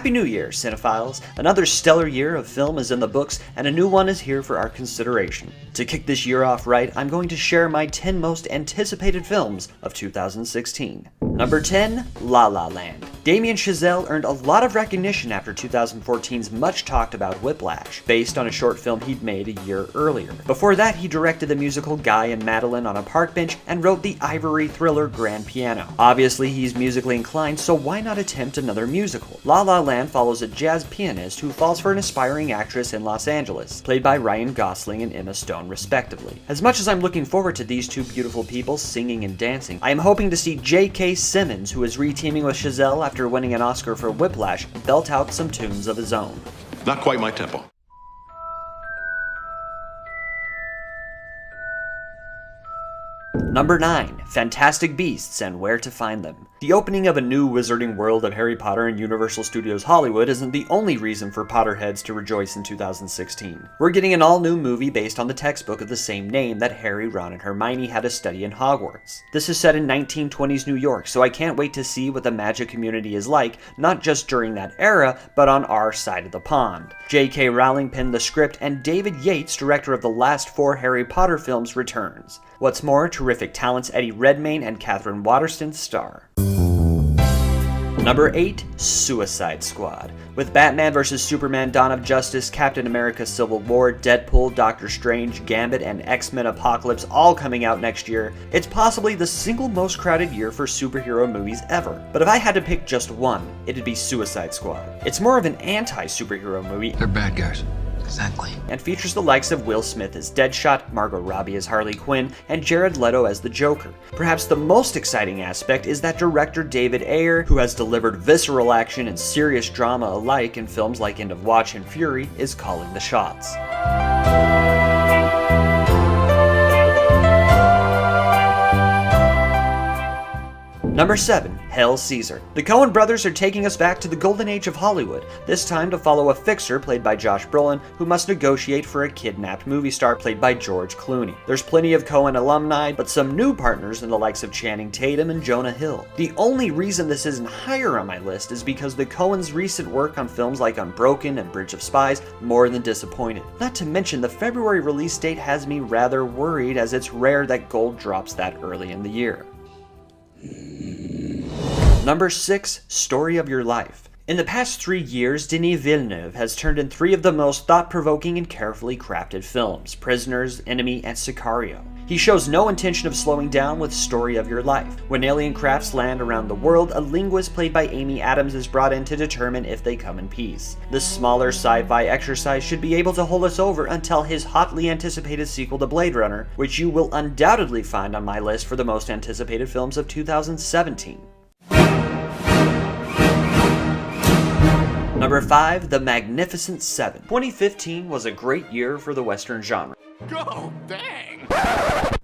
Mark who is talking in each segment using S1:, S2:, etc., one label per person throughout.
S1: Happy New Year, cinephiles! Another stellar year of film is in the books, and a new one is here for our consideration. To kick this year off right, I'm going to share my 10 most anticipated films of 2016. Number 10, La La Land. Damien Chazelle earned a lot of recognition after 2014's much-talked-about Whiplash, based on a short film he'd made a year earlier. Before that, he directed the musical Guy and Madeline on a Park Bench and wrote the Ivory thriller Grand Piano. Obviously, he's musically inclined, so why not attempt another musical? La La Land follows a jazz pianist who falls for an aspiring actress in Los Angeles, played by Ryan Gosling and Emma Stone respectively. As much as I'm looking forward to these two beautiful people singing and dancing, I am hoping to see J.K. Simmons, who is re-teaming with Chazelle after winning an Oscar for Whiplash, belt out some tunes of his own.
S2: Not quite my tempo.
S1: Number 9, Fantastic Beasts and Where to Find Them. The opening of a new wizarding world of Harry Potter in Universal Studios Hollywood isn't the only reason for Potterheads to rejoice in 2016. We're getting an all-new movie based on the textbook of the same name that Harry, Ron, and Hermione had to study in Hogwarts. This is set in 1920s New York, so I can't wait to see what the magic community is like, not just during that era, but on our side of the pond. J.K. Rowling penned the script, and David Yates, director of the last 4 Harry Potter films, returns. What's more, terrific talents Eddie Redmayne and Catherine Waterston star. Number 8, Suicide Squad. With Batman vs. Superman Dawn of Justice, Captain America Civil War, Deadpool, Doctor Strange, Gambit, and X-Men Apocalypse all coming out next year, it's possibly the single most crowded year for superhero movies ever. But if I had to pick just one, it'd be Suicide Squad. It's more of an anti-superhero movie.
S3: They're bad guys.
S4: Exactly.
S1: And features the likes of Will Smith as Deadshot, Margot Robbie as Harley Quinn, and Jared Leto as the Joker. Perhaps the most exciting aspect is that director David Ayer, who has delivered visceral action and serious drama alike in films like End of Watch and Fury, is calling the shots. Number 7, Hail Caesar. The Coen brothers are taking us back to the golden age of Hollywood, this time to follow a fixer played by Josh Brolin who must negotiate for a kidnapped movie star played by George Clooney. There's plenty of Coen alumni, but some new partners in the likes of Channing Tatum and Jonah Hill. The only reason this isn't higher on my list is because the Coens' recent work on films like Unbroken and Bridge of Spies more than disappointed. Not to mention the February release date has me rather worried, as it's rare that gold drops that early in the year. Number 6, Story of Your Life. In the past 3 years, Denis Villeneuve has turned in 3 of the most thought-provoking and carefully crafted films: Prisoners, Enemy, and Sicario. He shows no intention of slowing down with Story of Your Life. When alien crafts land around the world, a linguist played by Amy Adams is brought in to determine if they come in peace. This smaller sci-fi exercise should be able to hold us over until his hotly anticipated sequel to Blade Runner, which you will undoubtedly find on my list for the most anticipated films of 2017. Number 5, The Magnificent Seven. 2015 was a great year for the Western genre.
S2: Oh, dang!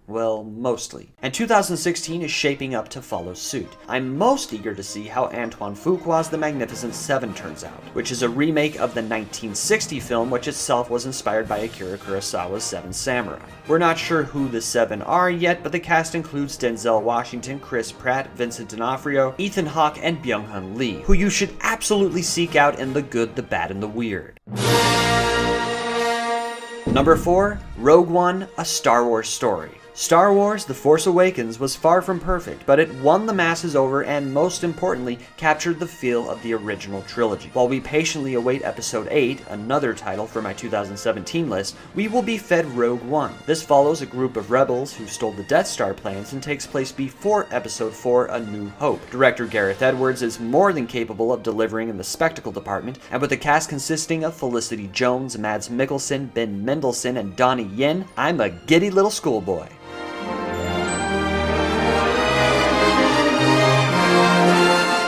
S1: Well, mostly. And 2016 is shaping up to follow suit. I'm most eager to see how Antoine Fuqua's The Magnificent Seven turns out, which is a remake of the 1960 film, which itself was inspired by Akira Kurosawa's Seven Samurai. We're not sure who the 7 are yet, but the cast includes Denzel Washington, Chris Pratt, Vincent D'Onofrio, Ethan Hawke, and Byung-Hun Lee, who you should absolutely seek out in The Good, the Bad, and the Weird. Number 4, Rogue One, A Star Wars Story. Star Wars: The Force Awakens was far from perfect, but it won the masses over and, most importantly, captured the feel of the original trilogy. While we patiently await Episode 8, another title for my 2017 list, we will be fed Rogue One. This follows a group of rebels who stole the Death Star plans and takes place before Episode 4, A New Hope. Director Gareth Edwards is more than capable of delivering in the spectacle department, and with a cast consisting of Felicity Jones, Mads Mikkelsen, Ben Mendelsohn, and Donnie Yen, I'm a giddy little schoolboy.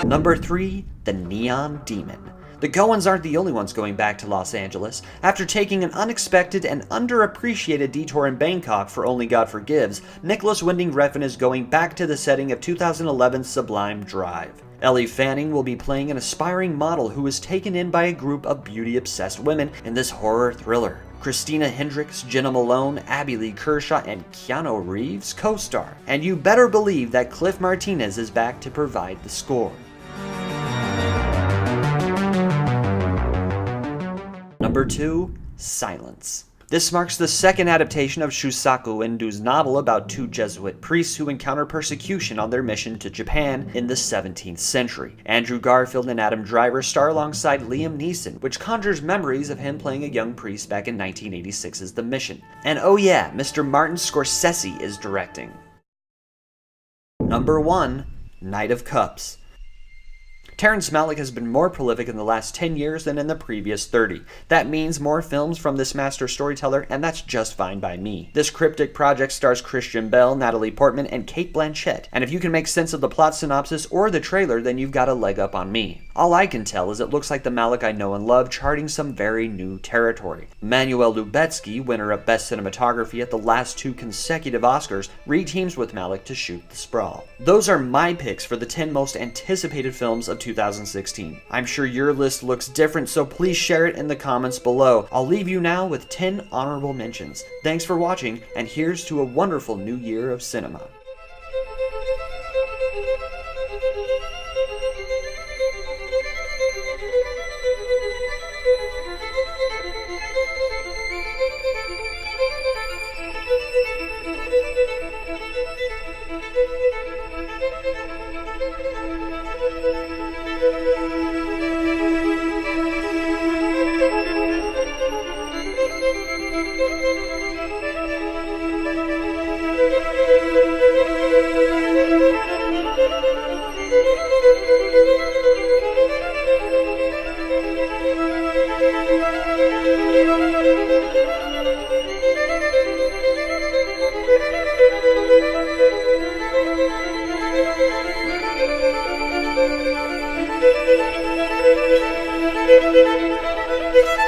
S1: Number 3, The Neon Demon. The Coens aren't the only ones going back to Los Angeles. After taking an unexpected and underappreciated detour in Bangkok for Only God Forgives, Nicholas Winding Refn is going back to the setting of 2011's Sublime Drive. Ellie Fanning will be playing an aspiring model who is taken in by a group of beauty-obsessed women in this horror thriller. Christina Hendricks, Jenna Malone, Abby Lee Kershaw, and Keanu Reeves co-star. And you better believe that Cliff Martinez is back to provide the score. Number 2, Silence. This marks the second adaptation of Shusaku Indo's novel about two Jesuit priests who encounter persecution on their mission to Japan in the 17th century. Andrew Garfield and Adam Driver star alongside Liam Neeson, which conjures memories of him playing a young priest back in 1986's The Mission. And oh yeah, Mr. Martin Scorsese is directing. Number 1, Knight of Cups. Terrence Malick has been more prolific in the last 10 years than in the previous 30. That means more films from this master storyteller, and that's just fine by me. This cryptic project stars Christian Bale, Natalie Portman, and Cate Blanchett, and if you can make sense of the plot synopsis or the trailer, then you've got a leg up on me. All I can tell is it looks like the Malick I know and love charting some very new territory. Manuel Lubezki, winner of Best Cinematography at the last 2 consecutive Oscars, reteams with Malick to shoot The Sprawl. Those are my picks for the 10 most anticipated films of 2016. I'm sure your list looks different, so please share it in the comments below. I'll leave you now with 10 honorable mentions. Thanks for watching, and here's to a wonderful new year of cinema.
S3: Thank you.